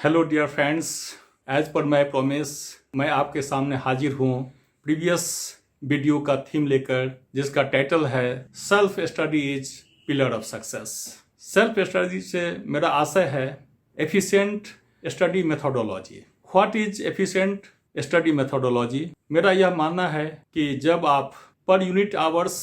Hello dear friends, as per my promise मैं आपके सामने हाजिर हूँ प्रीवियस वीडियो का थीम लेकर, जिसका टाइटल है self study is pillar of success. Self study से मेरा आशय है efficient study methodology. What is efficient study methodology? मेरा यह मानना है कि जब आप पर यूनिट आवर्स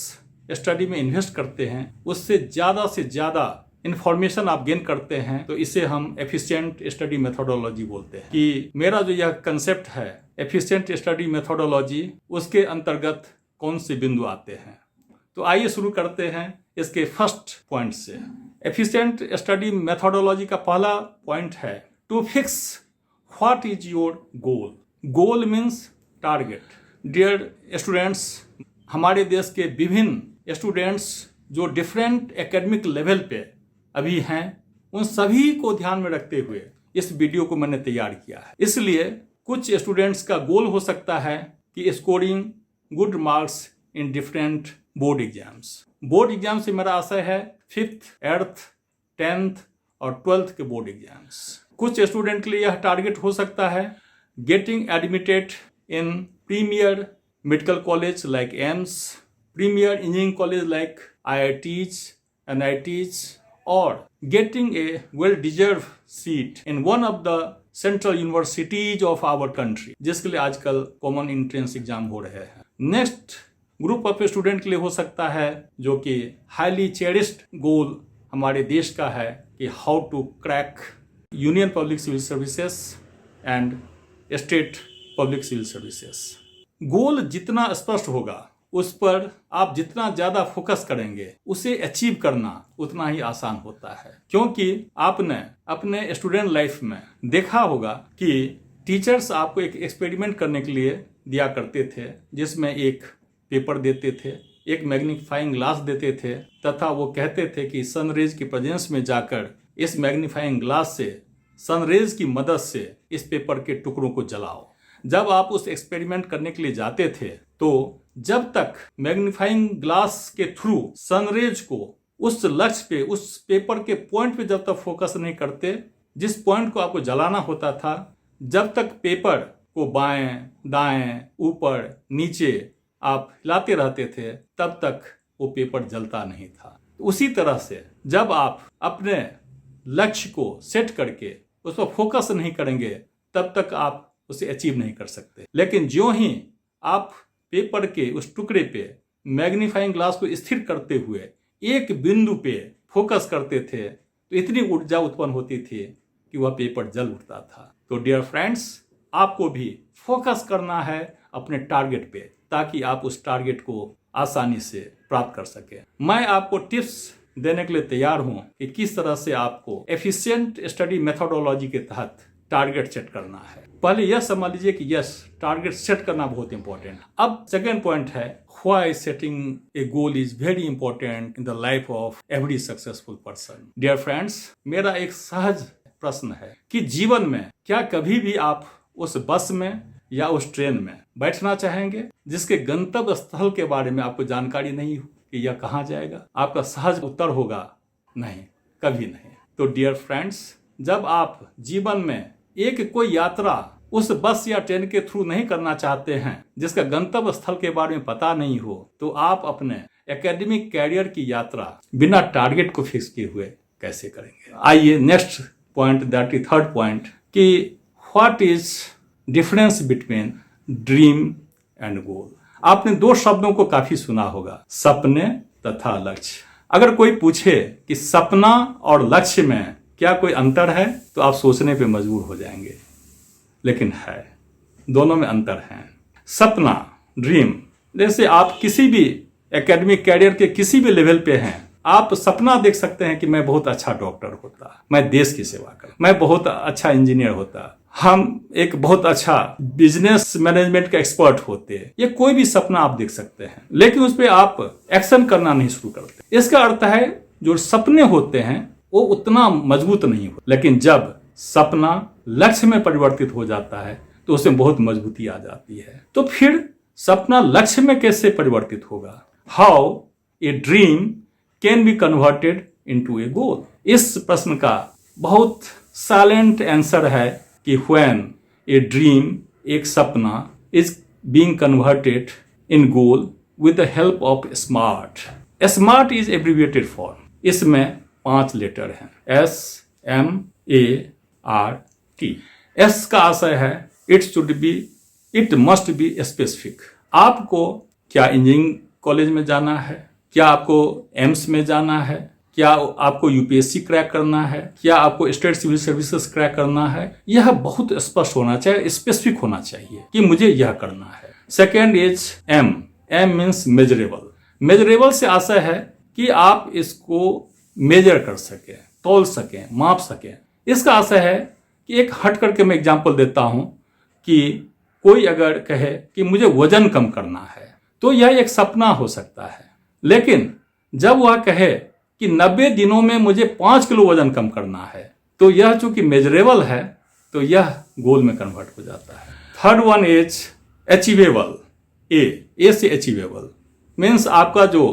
स्टडी में इन्वेस्ट करते हैं, उससे ज़्यादा इन्फॉर्मेशन आप गेन करते हैं, तो इसे हम एफिशिएंट स्टडी मेथोडोलॉजी बोलते हैं। कि मेरा जो यह कंसेप्ट है एफिशिएंट स्टडी मेथोडोलॉजी, उसके अंतर्गत कौन से बिंदु आते हैं। तो आइए शुरू करते हैं इसके फर्स्ट पॉइंट से। एफिशिएंट स्टडी मेथोडोलॉजी का पहला पॉइंट है to fix what is your goal. Goal means target. Dear students, हमारे देश के विभिन्न स्टूडेंट्स जो डिफरेंट एकेडमिक लेवल पे अभी हैं, उन सभी को ध्यान में रखते हुए इस वीडियो को मैंने तैयार किया है। इसलिए कुछ स्टूडेंट्स का गोल हो सकता है कि scoring good marks in different board exams. Board exam से मेरा आशय है 5th, 8th, 10th और 12th के बोर्ड एग्जाम्स। कुछ स्टूडेंट के लिए यह टारगेट हो सकता है getting admitted in premier medical college like AIIMS, premier engineering college like IITs, NITs, or getting a well-deserved seat in one of the central universities of our country, जिसके लिए आजकल कॉमन एंट्रेंस एग्जाम हो रहे हैं। Next group of student के लिए हो सकता है जो कि हाईली चेरिस्ड गोल हमारे देश का है कि how to crack union public civil services and state public civil services. Goal जितना स्पष्ट होगा, उस पर आप जितना ज्यादा फोकस करेंगे, उसे अचीव करना उतना ही आसान होता है। क्योंकि आपने अपने स्टूडेंट लाइफ में देखा होगा कि टीचर्स आपको एक एक्सपेरिमेंट करने के लिए दिया करते थे, जिसमें एक पेपर देते थे, एक मैग्नीफाइंग ग्लास देते थे, तथा वो कहते थे कि सनरेज की प्रेजेंस में जाकर इस मैग्नीफाइंग ग्लास से, सनरेज की मदद से इस पेपर के टुकड़ों को जलाओ। जब आप उस एक्सपेरिमेंट करने के लिए जाते थे, तो जब तक मैग्नीफाइंग ग्लास के थ्रू सनरेज को उस लक्ष्य पे, उस पेपर के पॉइंट पे जब तक फोकस नहीं करते, जिस पॉइंट को आपको जलाना होता था, जब तक पेपर को बाएं दाएं ऊपर नीचे आप हिलाते रहते थे, तब तक वो पेपर जलता नहीं था। उसी तरह से जब आप अपने लक्ष्य को सेट करके उस पर फोकस नहीं करेंगे, तब तक आप उसे अचीव नहीं कर सकते। लेकिन ज्यों ही आप पेपर के उस टुकड़े पे मैग्नीफाइंग ग्लास को स्थिर करते हुए एक बिंदु पे फोकस करते थे, तो इतनी ऊर्जा उत्पन्न होती थी कि वह पेपर जल उठता था। तो डियर फ्रेंड्स, आपको भी फोकस करना है अपने टारगेट पे, ताकि आप उस टारगेट को आसानी से प्राप्त कर सके। मैं आपको टिप्स देने के लिए तैयार हूं कि किस तरह से आपको एफिशिएंट स्टडी मेथोडोलॉजी के तहत टारगेट सेट करना है। पहले यह समझ लीजिए कि यस, टारगेट सेट करना बहुत इंपॉर्टेंट। अब सेकेंड पॉइंट है why setting a goal is very important in the life of every successful person. Dear friends, मेरा एक सहज प्रश्न है कि जीवन में क्या कभी भी आप उस बस में या उस ट्रेन में बैठना चाहेंगे जिसके गंतव्य स्थल के बारे में आपको जानकारी नहीं हो कि यह कहाँ जाएगा? आपका सहज उत्तर होगा नहीं, कभी नहीं। तो डियर फ्रेंड्स, जब आप जीवन में एक कोई यात्रा उस बस या ट्रेन के थ्रू नहीं करना चाहते हैं जिसका गंतव्य स्थल के बारे में पता नहीं हो, तो आप अपने एकेडमिक कैरियर की यात्रा बिना टारगेट को फिक्स किए हुए कैसे करेंगे? आइए next point, that is third point, कि what is difference between dream and goal. आपने दो शब्दों को काफी सुना होगा, सपने तथा लक्ष्य। अगर कोई पूछे कि सपना और लक्ष्य में क्या कोई अंतर है, तो आप सोचने पे मजबूर हो जाएंगे, लेकिन है, दोनों में अंतर है। सपना, ड्रीम, जैसे आप किसी भी एकेडमिक कैरियर के किसी भी लेवल पे हैं, आप सपना देख सकते हैं कि मैं बहुत अच्छा डॉक्टर होता, मैं देश की सेवा कर, मैं बहुत अच्छा इंजीनियर होता, हम एक बहुत अच्छा बिजनेस मैनेजमेंट का एक्सपर्ट होते। ये कोई भी सपना आप देख सकते हैं, लेकिन उस पर आप एक्शन करना नहीं शुरू करते। इसका अर्थ है जो सपने होते हैं वो उतना मजबूत नहीं हो, लेकिन जब सपना लक्ष्य में परिवर्तित हो जाता है तो उसमें बहुत मजबूती आ जाती है। तो फिर सपना लक्ष्य में कैसे परिवर्तित होगा? How a dream can be converted into a goal. इस प्रश्न का बहुत साइलेंट आंसर है कि व्हेन ए ड्रीम, एक सपना, is being converted in goal with the help of smart. Smart is abbreviated for, इसमें 5 लेटर हैं, SMART। एस का आशय है इट मस्ट बी स्पेसिफिक। आपको क्या इंजीनियरिंग कॉलेज में जाना है, क्या आपको एम्स में जाना है, क्या आपको यूपीएससी क्रैक करना है, क्या आपको स्टेट सिविल सर्विसेज क्रैक करना है, यह बहुत स्पष्ट होना चाहिए, स्पेसिफिक होना चाहिए कि मुझे यह करना है। Second is M means measurable. Measurable से आशय है कि आप इसको मेजर कर सकें, तौल सकें, माप सकें। इसका आशय है कि एक हट करके मैं एग्जांपल देता हूं कि कोई अगर कहे कि मुझे वजन कम करना है तो यह एक सपना हो सकता है, लेकिन जब वह कहे कि 90 दिनों में मुझे 5 किलो वजन कम करना है तो यह चूंकि मेजरेबल है तो यह गोल में कन्वर्ट हो जाता है। Third one is achievable. A से अचीवेबल मीन्स आपका जो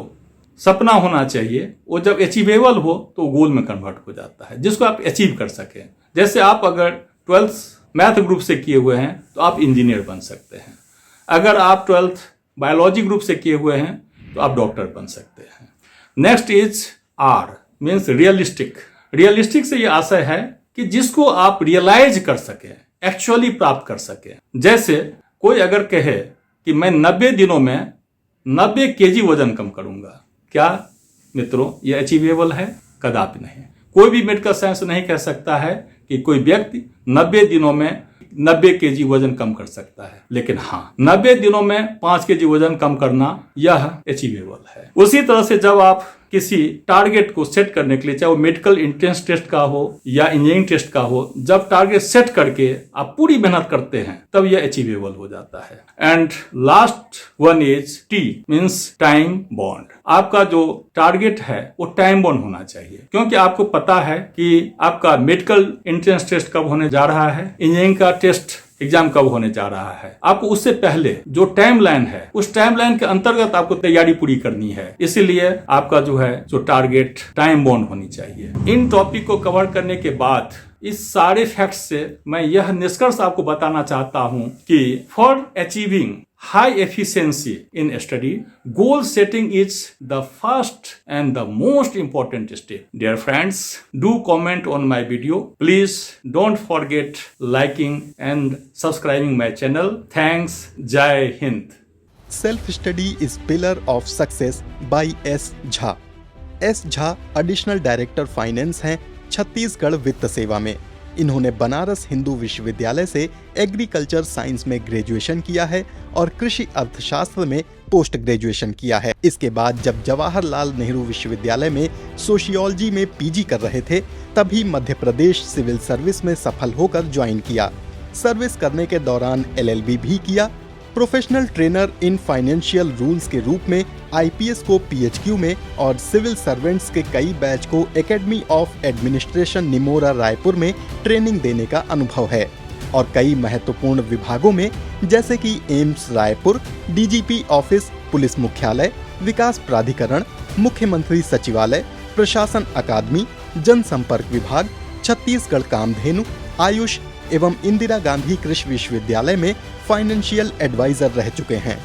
सपना होना चाहिए वो जब अचीवेबल हो तो गोल में कन्वर्ट हो जाता है, जिसको आप अचीव कर सकें। जैसे आप अगर 12th मैथ ग्रुप से किए हुए हैं तो आप इंजीनियर बन सकते हैं, अगर आप 12th बायोलॉजी ग्रुप से किए हुए हैं तो आप डॉक्टर बन सकते हैं। Next is R means realistic. Realistic से ये आशय है कि जिसको आप रियलाइज कर सकें, एक्चुअली प्राप्त कर सकें। जैसे कोई अगर कहे कि मैं 90 दिनों में 90 केजी वजन कम करूंगा, क्या मित्रों ये अचीवेबल है? कदापि नहीं। कोई भी मेडिकल साइंस नहीं कह सकता है कि कोई व्यक्ति 90 दिनों में 90 केजी वजन कम कर सकता है, लेकिन हाँ 90 दिनों में 5 केजी वजन कम करना यह अचीवेबल है। उसी तरह से जब आप किसी टारगेट को सेट करने के लिए, चाहे वो मेडिकल एंट्रेंस टेस्ट का हो या इंजीनियरिंग टेस्ट का हो, जब टारगेट सेट करके आप पूरी मेहनत करते हैं तब यह अचीवेबल हो जाता है। And last one is T means time bound. आपका जो टारगेट है वो टाइम बॉन्ड होना चाहिए, क्योंकि आपको पता है कि आपका मेडिकल एंट्रेंस टेस्ट कब होने जा रहा है, इंजीनियरिंग का टेस्ट एग्जाम कब होने जा रहा है। आपको उससे पहले जो टाइमलाइन है उस टाइमलाइन के अंतर्गत आपको तैयारी पूरी करनी है, इसीलिए आपका जो है जो टारगेट टाइम बाउंड होनी चाहिए। इन टॉपिक को कवर करने के बाद इस सारे फैक्ट्स से मैं यह निष्कर्ष आपको बताना चाहता हूं कि for achieving high efficiency in study, goal setting is the first and the most important step. Dear friends, do comment on my video. Please don't forget liking and subscribing my channel. Thanks. Jai Hind. Self-study is pillar of success by S. Jha. S. Jha additional director finance हैं छत्तीसगढ़ वित्त सेवा में। इन्होंने बनारस हिंदू विश्वविद्यालय से agriculture science में graduation किया है और कृषि अर्थशास्त्र में पोस्ट ग्रेजुएशन किया है। इसके बाद जब जवाहरलाल नेहरू विश्वविद्यालय में सोशियोलॉजी में पीजी कर रहे थे तभी मध्य प्रदेश सिविल सर्विस में सफल होकर ज्वाइन किया। सर्विस करने के दौरान LLB भी किया। Professional trainer in financial rules के रूप में IPS को PHQ में और सिविल सर्वेंट्स के कई बैच को academy of administration Nimora Raipur में ट्रेनिंग देने का अनुभव है और कई महत्वपूर्ण विभागों में जैसे कि AIIMS Raipur, DGP office, police मुख्यालय, विकास प्राधिकरण, मुख्यमंत्री सचिवालय, प्रशासन अकादमी, जनसंपर्क विभाग, छत्तीसगढ़ कामधेनु, आयुष एवं इंदिरा गांधी कृषि विश्वविद्यालय में फाइनेंशियल एडवाइजर रह चुके हैं।